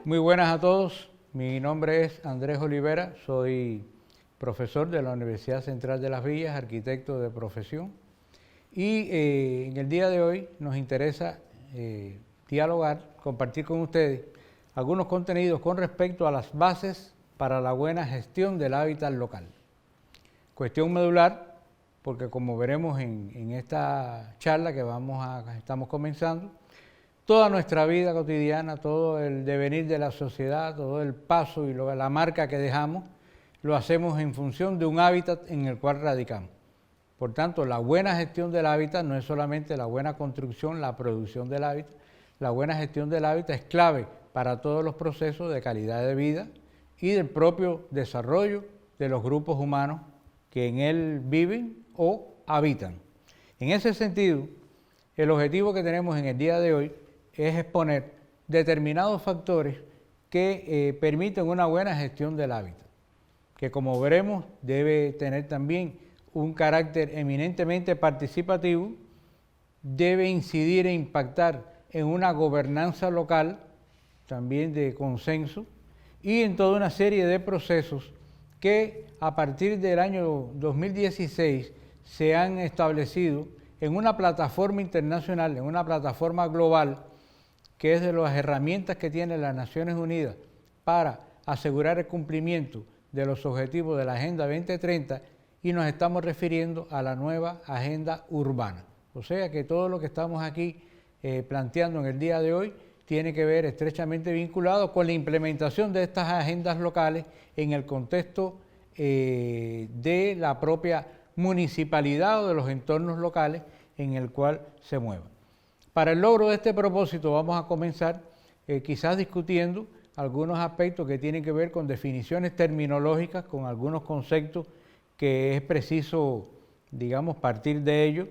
Muy buenas a todos, mi nombre es Andrés Olivera, soy profesor de la Universidad Central de Las Villas, arquitecto de profesión y en el día de hoy nos interesa dialogar, compartir con ustedes algunos contenidos con respecto a las bases para la buena gestión del hábitat local. Cuestión medular, porque como veremos en esta charla que estamos comenzando, toda nuestra vida cotidiana, todo el devenir de la sociedad, todo el paso y la marca que dejamos, lo hacemos en función de un hábitat en el cual radicamos. Por tanto, la buena gestión del hábitat no es solamente la buena construcción, la producción del hábitat. La buena gestión del hábitat es clave para todos los procesos de calidad de vida y del propio desarrollo de los grupos humanos que en él viven o habitan. En ese sentido, el objetivo que tenemos en el día de hoy es exponer determinados factores que permiten una buena gestión del hábitat, que como veremos debe tener también un carácter eminentemente participativo, debe incidir e impactar en una gobernanza local, también de consenso, y en toda una serie de procesos que a partir del año 2016 se han establecido en una plataforma internacional, en una plataforma global, que es de las herramientas que tienen las Naciones Unidas para asegurar el cumplimiento de los objetivos de la Agenda 2030, y nos estamos refiriendo a la nueva Agenda Urbana. O sea que todo lo que estamos aquí planteando en el día de hoy tiene que ver estrechamente vinculado con la implementación de estas agendas locales en el contexto de la propia municipalidad o de los entornos locales en el cual se muevan. Para el logro de este propósito vamos a comenzar quizás discutiendo algunos aspectos que tienen que ver con definiciones terminológicas, con algunos conceptos que es preciso, digamos, partir de ellos,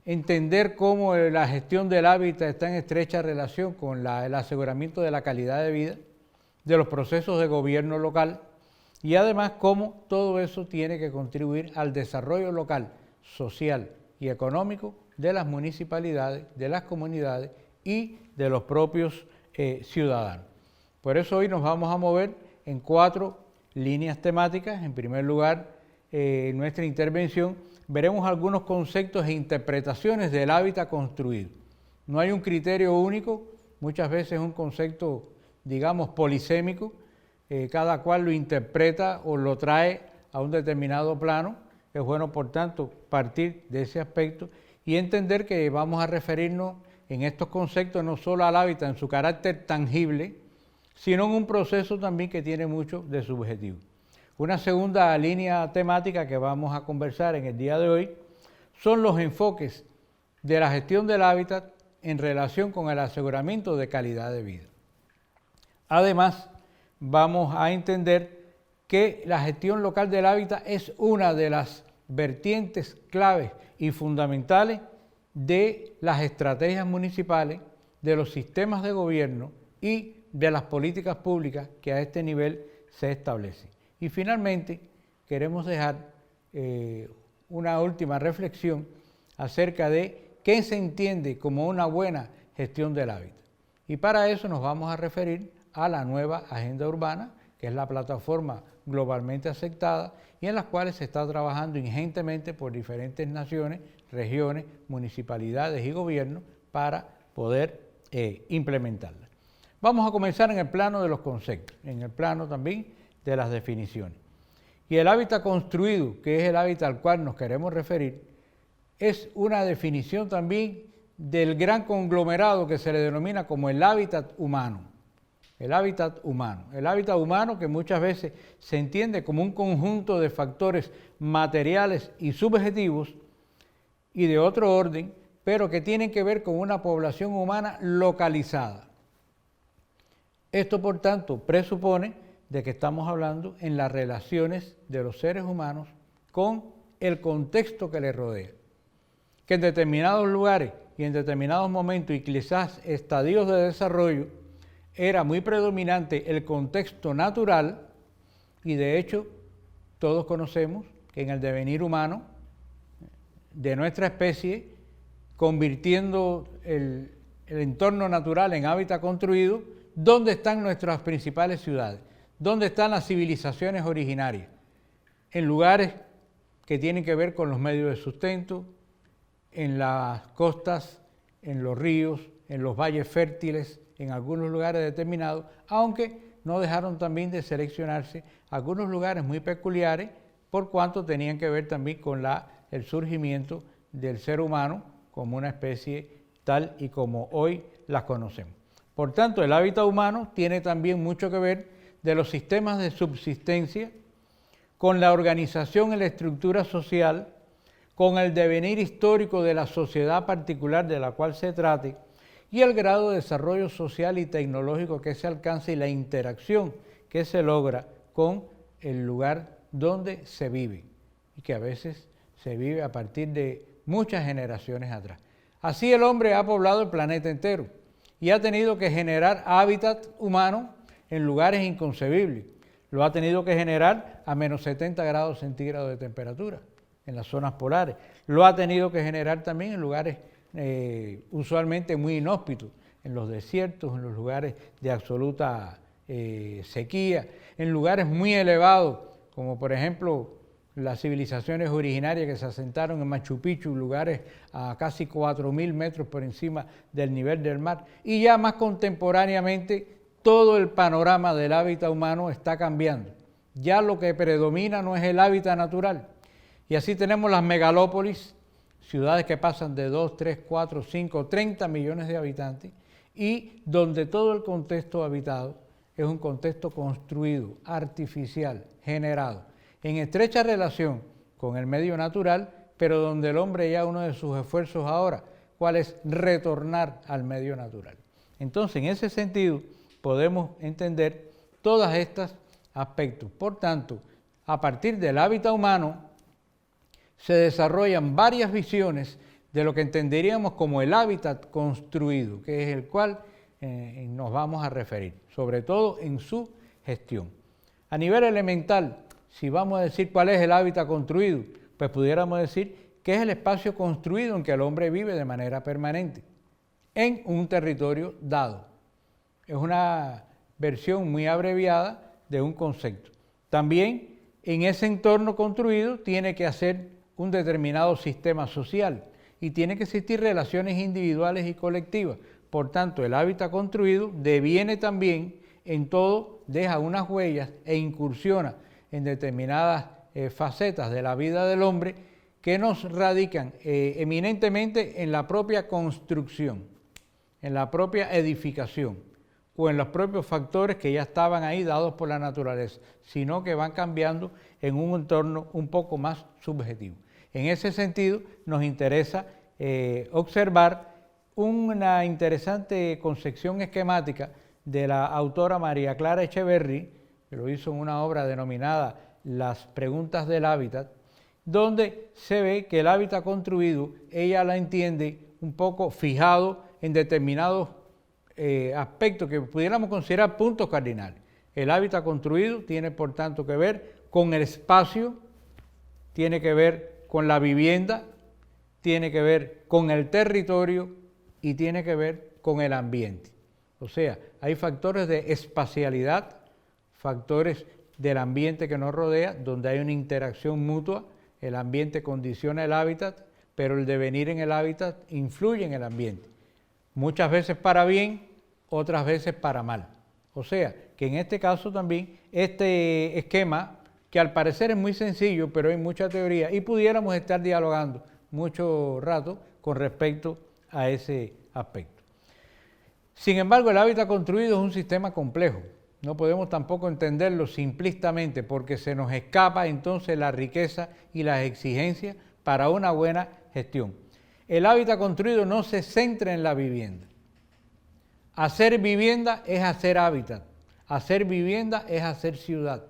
entender cómo la gestión del hábitat está en estrecha relación con el aseguramiento de la calidad de vida, de los procesos de gobierno local y además cómo todo eso tiene que contribuir al desarrollo local, social y económico de las municipalidades, de las comunidades y de los propios ciudadanos. Por eso hoy nos vamos a mover en 4 líneas temáticas. En primer lugar, en nuestra intervención veremos algunos conceptos e interpretaciones del hábitat construido. No hay un criterio único, muchas veces es un concepto, digamos, polisémico, cada cual lo interpreta o lo trae a un determinado plano. Es bueno, por tanto, partir de ese aspecto y entender que vamos a referirnos en estos conceptos no solo al hábitat en su carácter tangible, sino en un proceso también que tiene mucho de subjetivo. Una segunda línea temática que vamos a conversar en el día de hoy son los enfoques de la gestión del hábitat en relación con el aseguramiento de calidad de vida. Además, vamos a entender que la gestión local del hábitat es una de las vertientes claves y fundamentales de las estrategias municipales, de los sistemas de gobierno y de las políticas públicas que a este nivel se establecen. Y finalmente queremos dejar una última reflexión acerca de qué se entiende como una buena gestión del hábitat. Y para eso nos vamos a referir a la nueva Agenda Urbana, que es la plataforma globalmente aceptada y en las cuales se está trabajando ingentemente por diferentes naciones, regiones, municipalidades y gobiernos para poder implementarla. Vamos a comenzar en el plano de los conceptos, en el plano también de las definiciones. Y el hábitat construido, que es el hábitat al cual nos queremos referir, es una definición también del gran conglomerado que se le denomina como el hábitat humano. El hábitat humano. El hábitat humano que muchas veces se entiende como un conjunto de factores materiales y subjetivos y de otro orden, pero que tienen que ver con una población humana localizada. Esto, por tanto, presupone de que estamos hablando en las relaciones de los seres humanos con el contexto que les rodea. Que en determinados lugares y en determinados momentos y quizás estadios de desarrollo era muy predominante el contexto natural y de hecho todos conocemos que en el devenir humano de nuestra especie, convirtiendo el entorno natural en hábitat construido, ¿dónde están nuestras principales ciudades? ¿Dónde están las civilizaciones originarias? En lugares que tienen que ver con los medios de sustento, en las costas, en los ríos, en los valles fértiles, en algunos lugares determinados, aunque no dejaron también de seleccionarse algunos lugares muy peculiares por cuanto tenían que ver también con el surgimiento del ser humano como una especie tal y como hoy las conocemos. Por tanto, el hábitat humano tiene también mucho que ver de los sistemas de subsistencia, con la organización y la estructura social, con el devenir histórico de la sociedad particular de la cual se trate y el grado de desarrollo social y tecnológico que se alcanza y la interacción que se logra con el lugar donde se vive y que a veces se vive a partir de muchas generaciones atrás. Así el hombre ha poblado el planeta entero y ha tenido que generar hábitat humano en lugares inconcebibles. Lo ha tenido que generar a menos 70 grados centígrados de temperatura en las zonas polares. Lo ha tenido que generar también en lugares usualmente muy inhóspitos, en los desiertos, en los lugares de absoluta sequía, en lugares muy elevados, como por ejemplo las civilizaciones originarias que se asentaron en Machu Picchu, lugares a casi 4.000 metros por encima del nivel del mar. Y ya más contemporáneamente todo el panorama del hábitat humano está cambiando. Ya lo que predomina no es el hábitat natural. Y así tenemos las megalópolis, ciudades que pasan de 2, 3, 4, 5, 30 millones de habitantes y donde todo el contexto habitado es un contexto construido, artificial, generado, en estrecha relación con el medio natural, pero donde el hombre ya uno de sus esfuerzos ahora, ¿cuál es? Retornar al medio natural. Entonces, en ese sentido, podemos entender todos estos aspectos. Por tanto, a partir del hábitat humano, se desarrollan varias visiones de lo que entenderíamos como el hábitat construido, que es el cual nos vamos a referir, sobre todo en su gestión. A nivel elemental, si vamos a decir cuál es el hábitat construido, pues pudiéramos decir que es el espacio construido en que el hombre vive de manera permanente, en un territorio dado. Es una versión muy abreviada de un concepto. También en ese entorno construido tiene que hacer un determinado sistema social y tiene que existir relaciones individuales y colectivas. Por tanto, el hábitat construido deviene también en todo, deja unas huellas e incursiona en determinadas facetas de la vida del hombre que nos radican eminentemente en la propia construcción, en la propia edificación o en los propios factores que ya estaban ahí dados por la naturaleza, sino que van cambiando en un entorno un poco más subjetivo. En ese sentido, nos interesa observar una interesante concepción esquemática de la autora María Clara Echeverry, que lo hizo en una obra denominada Las preguntas del hábitat, donde se ve que el hábitat construido, ella la entiende un poco fijado en determinados aspectos que pudiéramos considerar puntos cardinales. El hábitat construido tiene, por tanto, que ver con el espacio, tiene que ver con la vivienda, tiene que ver con el territorio y tiene que ver con el ambiente. O sea, hay factores de espacialidad, factores del ambiente que nos rodea, donde hay una interacción mutua, el ambiente condiciona el hábitat, pero el devenir en el hábitat influye en el ambiente. Muchas veces para bien, otras veces para mal. O sea, que en este caso también, este esquema, que al parecer es muy sencillo, pero hay mucha teoría, y pudiéramos estar dialogando mucho rato con respecto a ese aspecto. Sin embargo, el hábitat construido es un sistema complejo. No podemos tampoco entenderlo simplistamente porque se nos escapa entonces la riqueza y las exigencias para una buena gestión. El hábitat construido no se centra en la vivienda. Hacer vivienda es hacer hábitat. Hacer vivienda es hacer ciudad.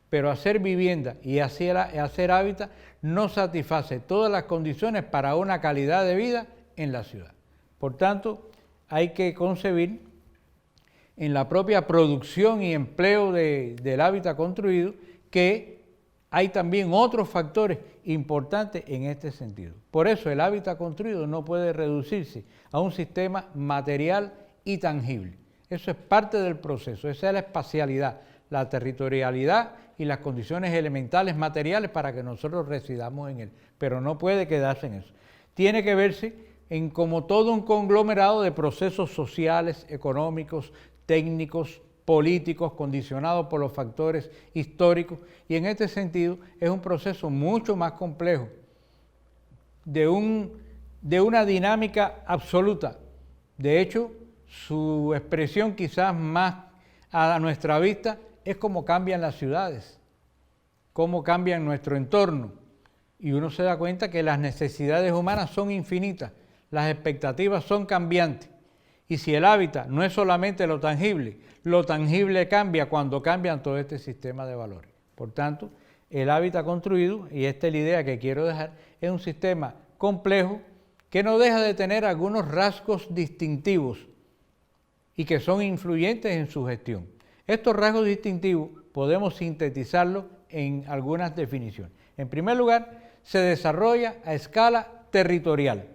Pero hacer vivienda y hacer hábitat no satisface todas las condiciones para una calidad de vida en la ciudad. Por tanto, hay que concebir en la propia producción y empleo del hábitat construido que hay también otros factores importantes en este sentido. Por eso el hábitat construido no puede reducirse a un sistema material y tangible. Eso es parte del proceso, esa es la espacialidad, la territorialidad y las condiciones elementales materiales para que nosotros residamos en él, pero no puede quedarse en eso. Tiene que verse en como todo un conglomerado de procesos sociales, económicos, técnicos, políticos, condicionados por los factores históricos, y en este sentido es un proceso mucho más complejo, de una dinámica absoluta. De hecho, su expresión quizás más a nuestra vista es cómo cambian las ciudades, cómo cambian nuestro entorno, y uno se da cuenta que las necesidades humanas son infinitas, las expectativas son cambiantes, y si el hábitat no es solamente lo tangible cambia cuando cambian todo este sistema de valores. Por tanto, el hábitat construido, y esta es la idea que quiero dejar, es un sistema complejo que no deja de tener algunos rasgos distintivos y que son influyentes en su gestión. Estos rasgos distintivos podemos sintetizarlos en algunas definiciones. En primer lugar, se desarrolla a escala territorial.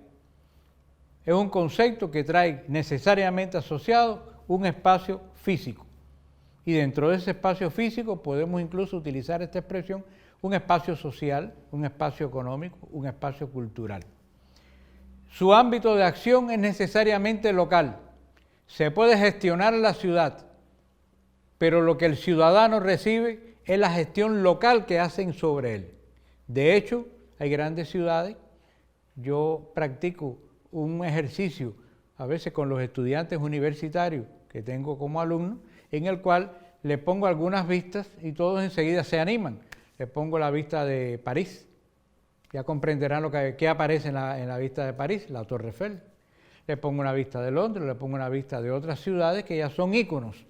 Es un concepto que trae necesariamente asociado un espacio físico. Y dentro de ese espacio físico podemos incluso utilizar esta expresión, un espacio social, un espacio económico, un espacio cultural. Su ámbito de acción es necesariamente local. Se puede gestionar la ciudad, pero lo que el ciudadano recibe es la gestión local que hacen sobre él. De hecho, hay grandes ciudades, yo practico un ejercicio a veces con los estudiantes universitarios que tengo como alumnos, en el cual les pongo algunas vistas y todos enseguida se animan. Les pongo la vista de París, ya comprenderán qué aparece en la vista de París, la Torre Eiffel. Les pongo una vista de Londres, les pongo una vista de otras ciudades que ya son íconos.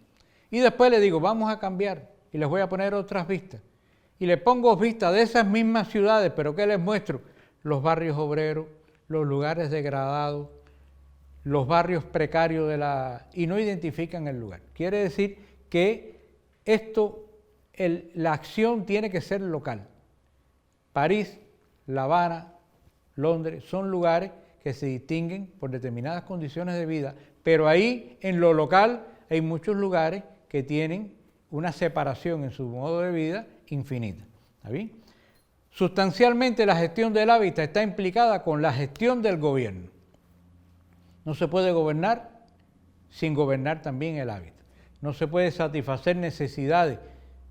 Y después les digo, vamos a cambiar y les voy a poner otras vistas. Y les pongo vistas de esas mismas ciudades, pero ¿qué les muestro? Los barrios obreros, los lugares degradados, los barrios precarios y no identifican el lugar. Quiere decir que la acción tiene que ser local. París, La Habana, Londres, son lugares que se distinguen por determinadas condiciones de vida, pero ahí en lo local hay muchos lugares que tienen una separación en su modo de vida infinita. ¿Está bien? Sustancialmente la gestión del hábitat está implicada con la gestión del gobierno. No se puede gobernar sin gobernar también el hábitat. No se puede satisfacer necesidades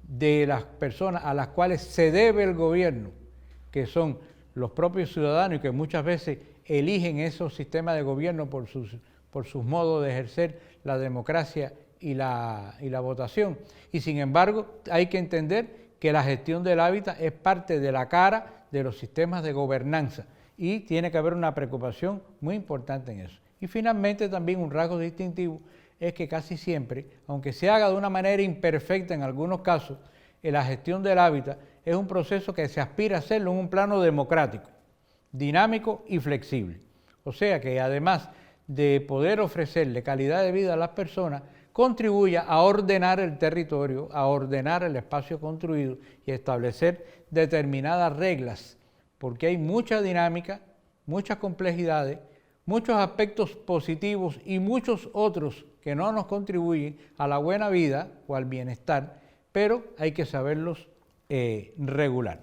de las personas a las cuales se debe el gobierno, que son los propios ciudadanos y que muchas veces eligen esos sistemas de gobierno por sus modos de ejercer la democracia y la votación. Y sin embargo, hay que entender que la gestión del hábitat es parte de la cara de los sistemas de gobernanza y tiene que haber una preocupación muy importante en eso. Y finalmente también un rasgo distintivo es que casi siempre, aunque se haga de una manera imperfecta en algunos casos, la gestión del hábitat es un proceso que se aspira a hacerlo en un plano democrático, dinámico y flexible. O sea que además de poder ofrecerle calidad de vida a las personas, contribuya a ordenar el territorio, a ordenar el espacio construido y a establecer determinadas reglas, porque hay mucha dinámica, muchas complejidades, muchos aspectos positivos y muchos otros que no nos contribuyen a la buena vida o al bienestar, pero hay que saberlos regular.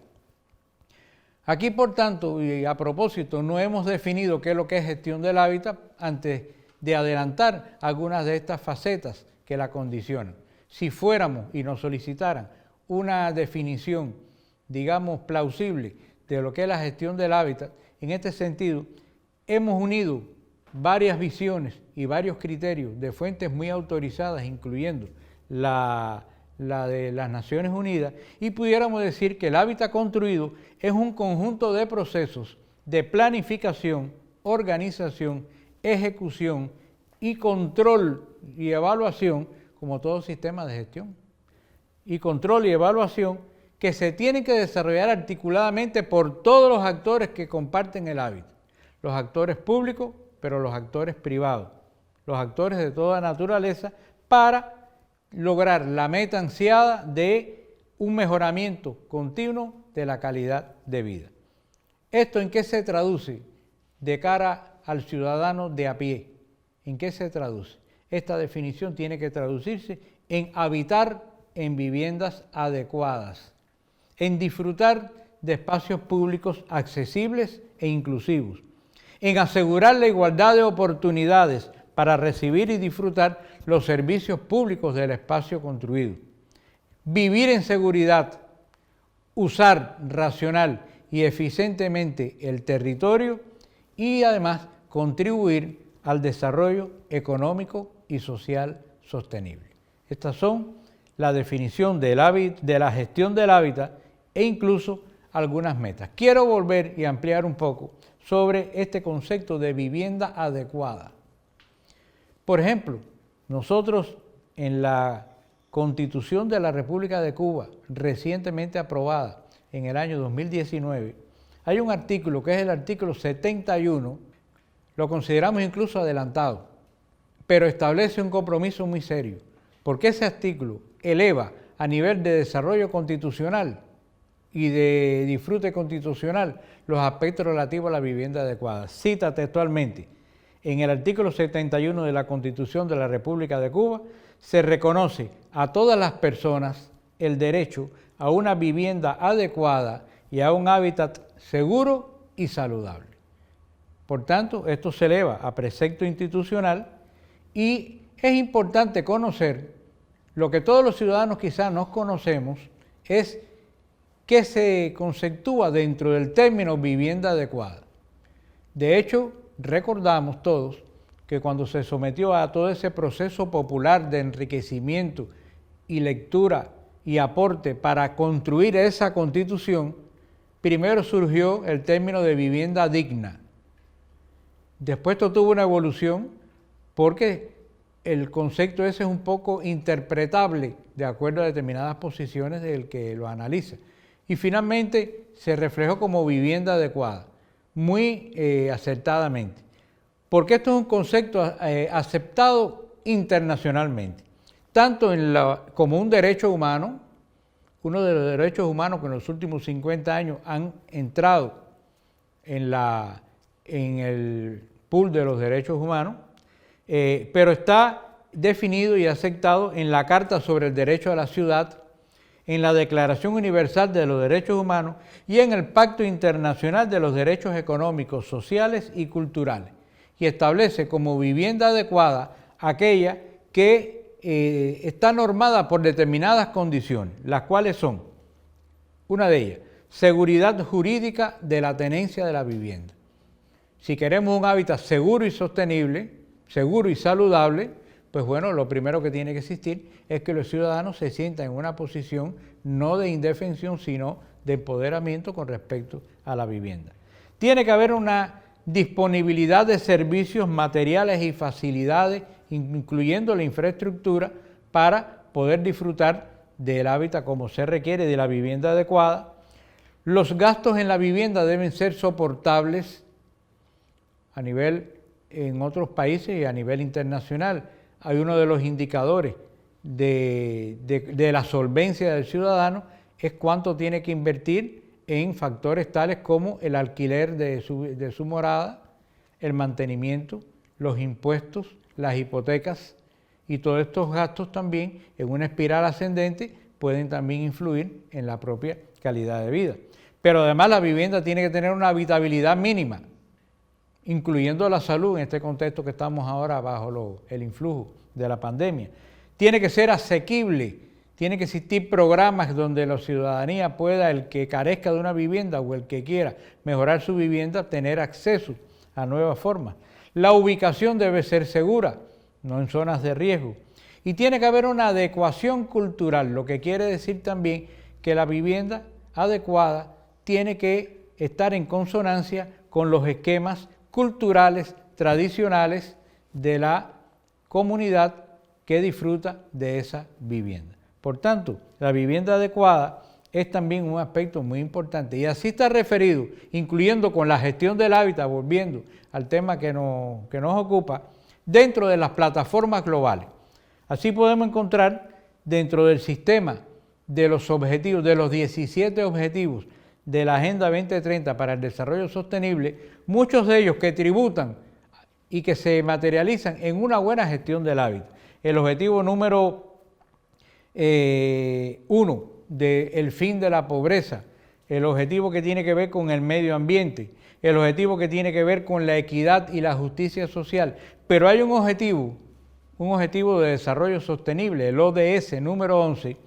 Aquí, por tanto, y a propósito, no hemos definido qué es lo que es gestión del hábitat antes de adelantar algunas de estas facetas que la condicionan. Si fuéramos y nos solicitaran una definición, digamos, plausible de lo que es la gestión del hábitat, en este sentido, hemos unido varias visiones y varios criterios de fuentes muy autorizadas, incluyendo la de las Naciones Unidas, y pudiéramos decir que el hábitat construido es un conjunto de procesos de planificación, organización, ejecución y control y evaluación, como todo sistema de gestión, y control y evaluación que se tienen que desarrollar articuladamente por todos los actores que comparten el hábitat, los actores públicos, pero los actores privados, los actores de toda naturaleza, para lograr la meta ansiada de un mejoramiento continuo de la calidad de vida. ¿Esto en qué se traduce de cara al ciudadano de a pie? ¿En qué se traduce? esta definición tiene que traducirse en habitar en viviendas adecuadas, en disfrutar de espacios públicos accesibles e inclusivos, en asegurar la igualdad de oportunidades para recibir y disfrutar los servicios públicos del espacio construido, vivir en seguridad, usar racional y eficientemente el territorio y además contribuir al desarrollo económico y social sostenible. Estas son la definición de la gestión del hábitat e incluso algunas metas. Quiero volver y ampliar un poco sobre este concepto de vivienda adecuada. Por ejemplo, nosotros en la Constitución de la República de Cuba, recientemente aprobada en el año 2019, hay un artículo que es el artículo 71, lo consideramos incluso adelantado, pero establece un compromiso muy serio, porque ese artículo eleva a nivel de desarrollo constitucional y de disfrute constitucional los aspectos relativos a la vivienda adecuada. Cita textualmente: en el artículo 71 de la Constitución de la República de Cuba se reconoce a todas las personas el derecho a una vivienda adecuada y a un hábitat seguro y saludable. Por tanto, esto se eleva a precepto institucional y es importante conocer lo que todos los ciudadanos quizás no conocemos, es qué se conceptúa dentro del término vivienda adecuada. De hecho, recordamos todos que cuando se sometió a todo ese proceso popular de enriquecimiento y lectura y aporte para construir esa Constitución, primero surgió el término de vivienda digna. Después esto tuvo una evolución porque el concepto ese es un poco interpretable de acuerdo a determinadas posiciones del que lo analiza. Y finalmente se reflejó como vivienda adecuada, muy acertadamente, porque esto es un concepto aceptado internacionalmente, tanto como un derecho humano, uno de los derechos humanos que en los últimos 50 años han entrado en el pool de los derechos humanos, pero está definido y aceptado en la Carta sobre el Derecho a la Ciudad, en la Declaración Universal de los Derechos Humanos y en el Pacto Internacional de los Derechos Económicos, Sociales y Culturales, y establece como vivienda adecuada aquella que está normada por determinadas condiciones, las cuales son, una de ellas, seguridad jurídica de la tenencia de la vivienda. Si queremos un hábitat seguro y sostenible, seguro y saludable, pues bueno, lo primero que tiene que existir es que los ciudadanos se sientan en una posición no de indefensión, sino de empoderamiento con respecto a la vivienda. Tiene que haber una disponibilidad de servicios, materiales y facilidades, incluyendo la infraestructura, para poder disfrutar del hábitat como se requiere, de la vivienda adecuada. Los gastos en la vivienda deben ser soportables a nivel en otros países y a nivel internacional. Hay uno de los indicadores de la solvencia del ciudadano, es cuánto tiene que invertir en factores tales como el alquiler de su morada, el mantenimiento, los impuestos, las hipotecas, y todos estos gastos también en una espiral ascendente pueden también influir en la propia calidad de vida. Pero además la vivienda tiene que tener una habitabilidad mínima, incluyendo la salud en este contexto que estamos ahora bajo el influjo de la pandemia. Tiene que ser asequible, tiene que existir programas donde la ciudadanía pueda, el que carezca de una vivienda o el que quiera mejorar su vivienda, tener acceso a nuevas formas. La ubicación debe ser segura, no en zonas de riesgo. Y tiene que haber una adecuación cultural, lo que quiere decir también que la vivienda adecuada tiene que estar en consonancia con los esquemas culturales, tradicionales de la comunidad que disfruta de esa vivienda. Por tanto, la vivienda adecuada es también un aspecto muy importante y así está referido, incluyendo con la gestión del hábitat, volviendo al tema que nos ocupa, dentro de las plataformas globales. Así podemos encontrar dentro del sistema de los objetivos, de los 17 objetivos de la Agenda 2030 para el Desarrollo Sostenible, muchos de ellos que tributan y que se materializan en una buena gestión del hábitat. El objetivo número 1 del fin de la pobreza, el objetivo que tiene que ver con el medio ambiente, el objetivo que tiene que ver con la equidad y la justicia social, pero hay un objetivo de desarrollo sostenible, el ODS número 11,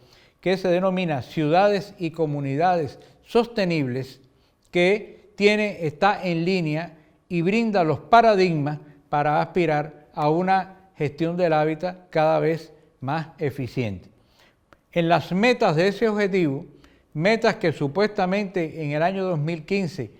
que se denomina Ciudades y Comunidades Sostenibles, que está en línea y brinda los paradigmas para aspirar a una gestión del hábitat cada vez más eficiente. En las metas de ese objetivo, metas que supuestamente en el año 2015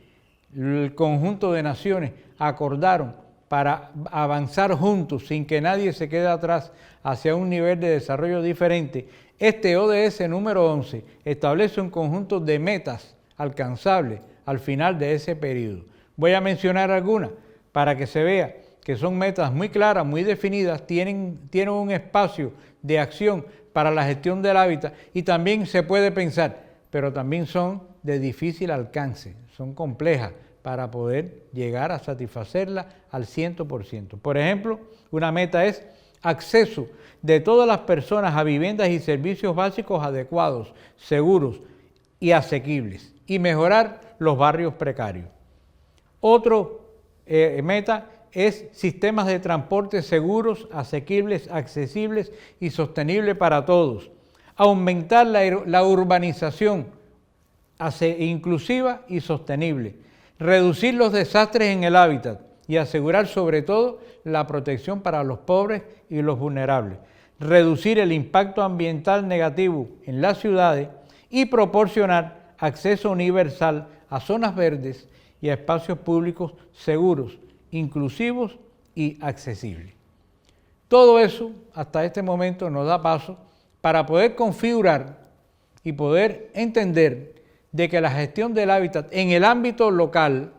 el conjunto de naciones acordaron para avanzar juntos sin que nadie se quede atrás hacia un nivel de desarrollo diferente, este ODS número 11 establece un conjunto de metas alcanzables al final de ese periodo. Voy a mencionar algunas para que se vea que son metas muy claras, muy definidas, tienen un espacio de acción para la gestión del hábitat y también se puede pensar, pero también son de difícil alcance, son complejas para poder llegar a satisfacerla al 100%. Por ejemplo, una meta es acceso de todas las personas a viviendas y servicios básicos adecuados, seguros y asequibles, y mejorar los barrios precarios. Otro meta es sistemas de transporte seguros, asequibles, accesibles y sostenibles para todos. Aumentar la urbanización inclusiva y sostenible. Reducir los desastres en el hábitat y asegurar sobre todo la protección para los pobres y los vulnerables. Reducir el impacto ambiental negativo en las ciudades y proporcionar acceso universal a zonas verdes y a espacios públicos seguros, inclusivos y accesibles. Todo eso hasta este momento nos da paso para poder configurar y poder entender de que la gestión del hábitat en el ámbito local,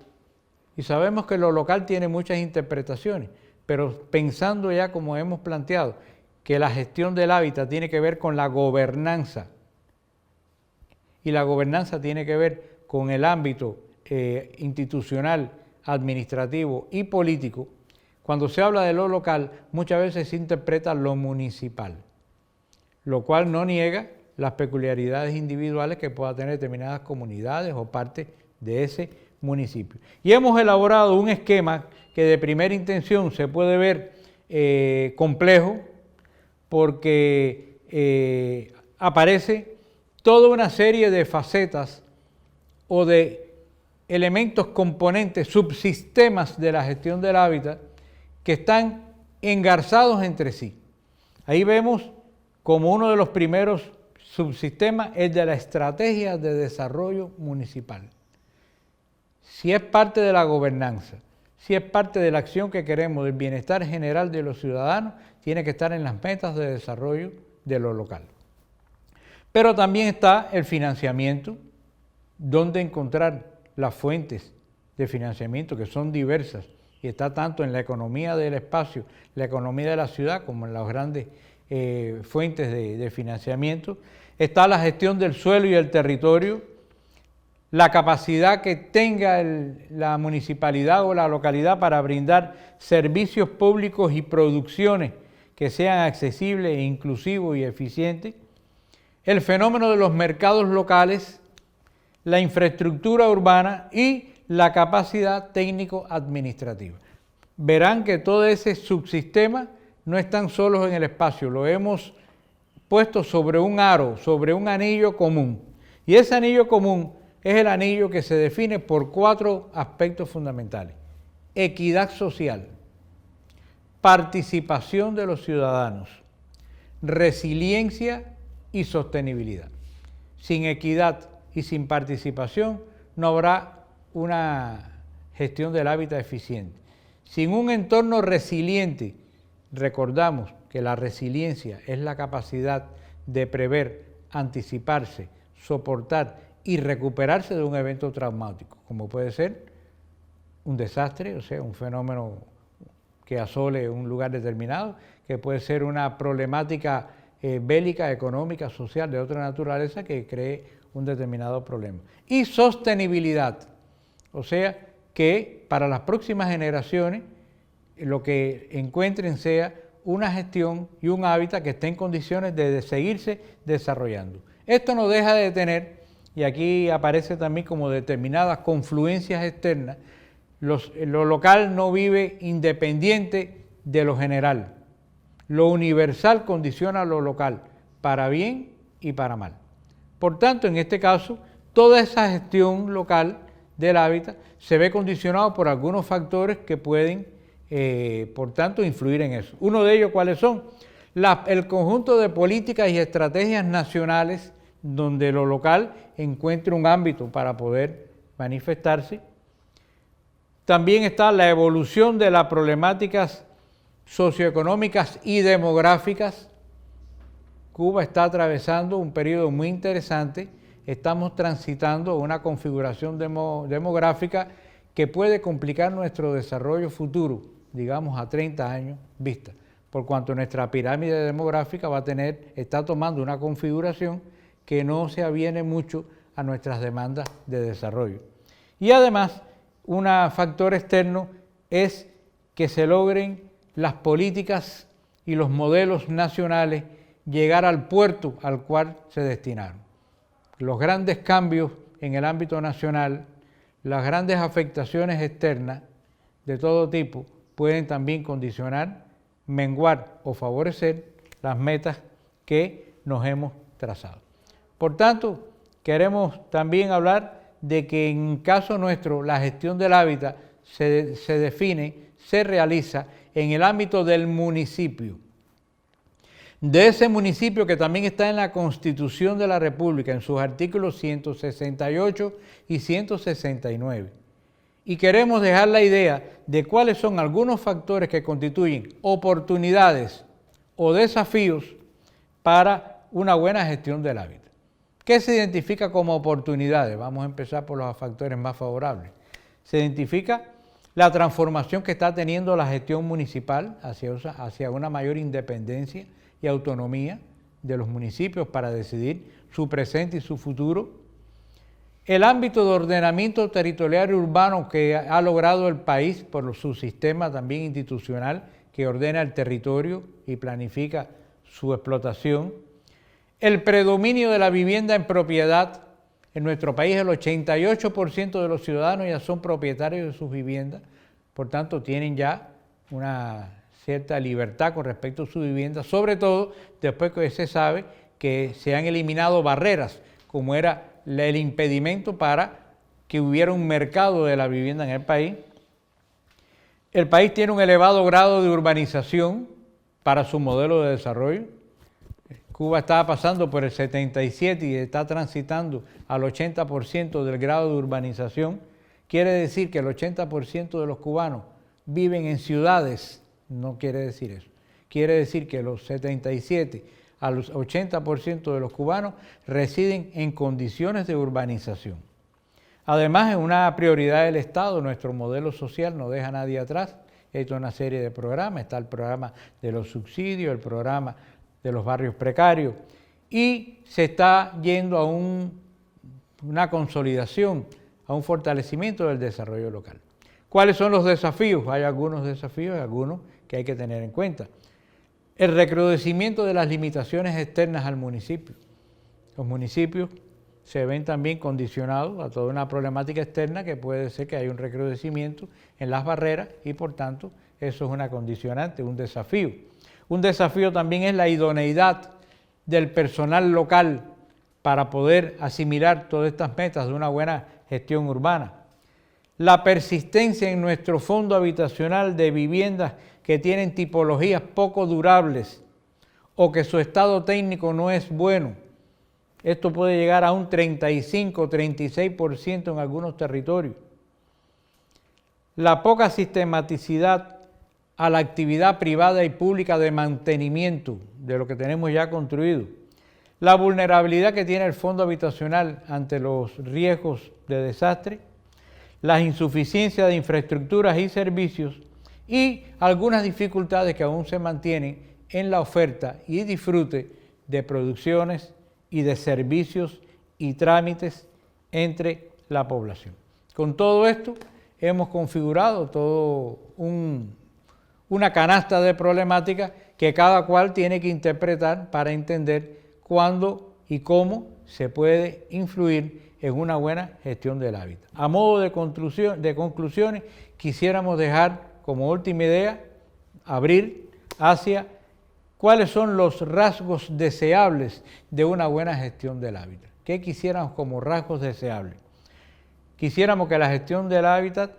y sabemos que lo local tiene muchas interpretaciones, pero pensando ya como hemos planteado, que la gestión del hábitat tiene que ver con la gobernanza, y la gobernanza tiene que ver con el ámbito institucional, administrativo y político. Cuando se habla de lo local, muchas veces se interpreta lo municipal, lo cual no niega las peculiaridades individuales que puedan tener determinadas comunidades o partes de ese municipio. Y hemos elaborado un esquema que de primera intención se puede ver complejo, porque aparece toda una serie de facetas o de elementos componentes, subsistemas de la gestión del hábitat que están engarzados entre sí. Ahí vemos como uno de los primeros subsistemas el de la estrategia de desarrollo municipal. Si es parte de la gobernanza, si es parte de la acción que queremos del bienestar general de los ciudadanos, tiene que estar en las metas de desarrollo de lo local. Pero también está el financiamiento, donde encontrar las fuentes de financiamiento que son diversas y está tanto en la economía del espacio, la economía de la ciudad como en las grandes fuentes de financiamiento. Está la gestión del suelo y el territorio, la capacidad que tenga la municipalidad o la localidad para brindar servicios públicos y producciones que sean accesibles, inclusivos y eficientes. El fenómeno de los mercados locales, la infraestructura urbana y la capacidad técnico-administrativa. Verán que todo ese subsistema no están solos en el espacio, lo hemos puesto sobre un aro, sobre un anillo común. Y ese anillo común es el anillo que se define por 4 aspectos fundamentales. Equidad social, participación de los ciudadanos, resiliencia y sostenibilidad. Sin equidad y sin participación no habrá una gestión del hábitat eficiente. Sin un entorno resiliente, recordamos que la resiliencia es la capacidad de prever, anticiparse, soportar y recuperarse de un evento traumático, como puede ser un desastre, o sea, un fenómeno que asole un lugar determinado, que puede ser una problemática bélica, económica, social, de otra naturaleza que cree un determinado problema. Y sostenibilidad, o sea, que para las próximas generaciones lo que encuentren sea una gestión y un hábitat que esté en condiciones de seguirse desarrollando. Esto no deja de tener, y aquí aparece también como determinadas confluencias externas, lo local no vive independiente de lo general. Lo universal condiciona lo local, para bien y para mal. Por tanto, en este caso, toda esa gestión local del hábitat se ve condicionado por algunos factores que pueden, por tanto, influir en eso. Uno de ellos, ¿cuáles son? El conjunto de políticas y estrategias nacionales donde lo local encuentre un ámbito para poder manifestarse. También está la evolución de las problemáticas socioeconómicas y demográficas. Cuba está atravesando un periodo muy interesante. Estamos transitando una configuración demográfica que puede complicar nuestro desarrollo futuro, digamos a 30 años vista, por cuanto nuestra pirámide demográfica está tomando una configuración que no se aviene mucho a nuestras demandas de desarrollo. Y además, un factor externo es que se logren las políticas y los modelos nacionales llegar al puerto al cual se destinaron. Los grandes cambios en el ámbito nacional, las grandes afectaciones externas de todo tipo pueden también condicionar, menguar o favorecer las metas que nos hemos trazado. Por tanto, queremos también hablar de que en caso nuestro la gestión del hábitat se define, se realiza en el ámbito del municipio. De ese municipio que también está en la Constitución de la República, en sus artículos 168 y 169. Y queremos dejar la idea de cuáles son algunos factores que constituyen oportunidades o desafíos para una buena gestión del hábitat. ¿Qué se identifica como oportunidades? Vamos a empezar por los factores más favorables. Se identifica la transformación que está teniendo la gestión municipal hacia una mayor independencia y autonomía de los municipios para decidir su presente y su futuro. El ámbito de ordenamiento territorial y urbano que ha logrado el país por su sistema también institucional que ordena el territorio y planifica su explotación. El predominio de la vivienda en propiedad. En nuestro país el 88% de los ciudadanos ya son propietarios de sus viviendas, por tanto tienen ya una cierta libertad con respecto a su vivienda, sobre todo después que se sabe que se han eliminado barreras, como era el impedimento para que hubiera un mercado de la vivienda en el país. El país tiene un elevado grado de urbanización para su modelo de desarrollo. Cuba está pasando por el 77 y está transitando al 80% del grado de urbanización. Quiere decir que el 80% de los cubanos viven en ciudades. No quiere decir eso. Quiere decir que los 77 al 80% de los cubanos residen en condiciones de urbanización. Además, es una prioridad del Estado, nuestro modelo social no deja a nadie atrás. Hay toda una serie de programas, está el programa de los subsidios, el programa de los barrios precarios, y se está yendo a una consolidación, a un fortalecimiento del desarrollo local. ¿Cuáles son los desafíos? Hay algunos desafíos y algunos que hay que tener en cuenta. El recrudecimiento de las limitaciones externas al municipio. Los municipios se ven también condicionados a toda una problemática externa que puede ser que haya un recrudecimiento en las barreras y por tanto eso es una condicionante, un desafío. Un desafío también es la idoneidad del personal local para poder asimilar todas estas metas de una buena gestión urbana. La persistencia en nuestro fondo habitacional de viviendas que tienen tipologías poco durables o que su estado técnico no es bueno. Esto puede llegar a un 35-36% en algunos territorios. La poca sistematicidad a la actividad privada y pública de mantenimiento de lo que tenemos ya construido. La vulnerabilidad que tiene el fondo habitacional ante los riesgos de desastre, las insuficiencias de infraestructuras y servicios y algunas dificultades que aún se mantienen en la oferta y disfrute de producciones y de servicios y trámites entre la población. Con todo esto hemos configurado todo un una canasta de problemáticas que cada cual tiene que interpretar para entender cuándo y cómo se puede influir en una buena gestión del hábitat. A modo de conclusiones, quisiéramos dejar como última idea, abrir hacia cuáles son los rasgos deseables de una buena gestión del hábitat. ¿Qué quisiéramos como rasgos deseables? Quisiéramos que la gestión del hábitat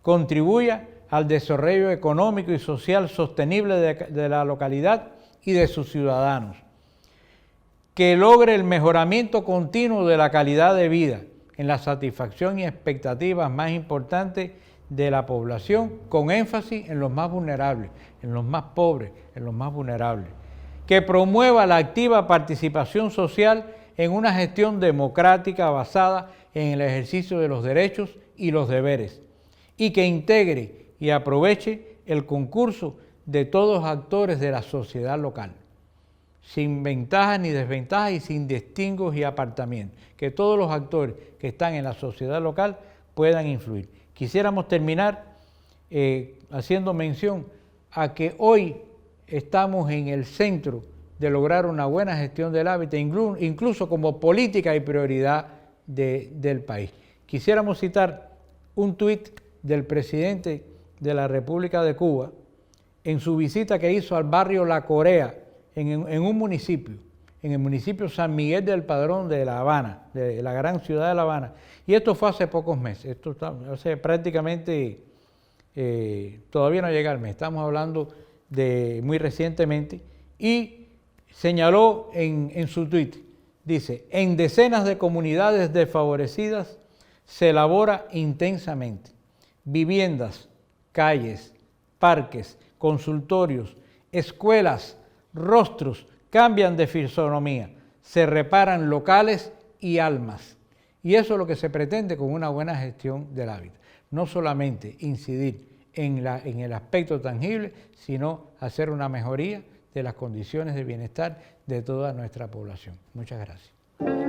contribuya al desarrollo económico y social sostenible de la localidad y de sus ciudadanos, que logre el mejoramiento continuo de la calidad de vida en la satisfacción y expectativas más importantes de la población, con énfasis en los más vulnerables, en los más pobres, en los más vulnerables, que promueva la activa participación social en una gestión democrática basada en el ejercicio de los derechos y los deberes, y que integre y aproveche el concurso de todos los actores de la sociedad local, sin ventajas ni desventajas y sin distingos y apartamientos, que todos los actores que están en la sociedad local puedan influir. Quisiéramos terminar haciendo mención a que hoy estamos en el centro de lograr una buena gestión del hábitat, incluso como política y prioridad del país. Quisiéramos citar un tuit del presidente de la República de Cuba en su visita que hizo al barrio La Corea, en un municipio, en el municipio San Miguel del Padrón de La Habana, de la gran ciudad de La Habana. Y esto fue hace pocos meses, esto hace prácticamente, todavía no llega al mes, estamos hablando de muy recientemente, y señaló en su tuit, dice, en decenas de comunidades desfavorecidas se elabora intensamente viviendas, calles, parques, consultorios, escuelas, rostros cambian de fisonomía, se reparan locales y almas. Y eso es lo que se pretende con una buena gestión del hábitat. No solamente incidir en el aspecto tangible, sino hacer una mejoría de las condiciones de bienestar de toda nuestra población. Muchas gracias.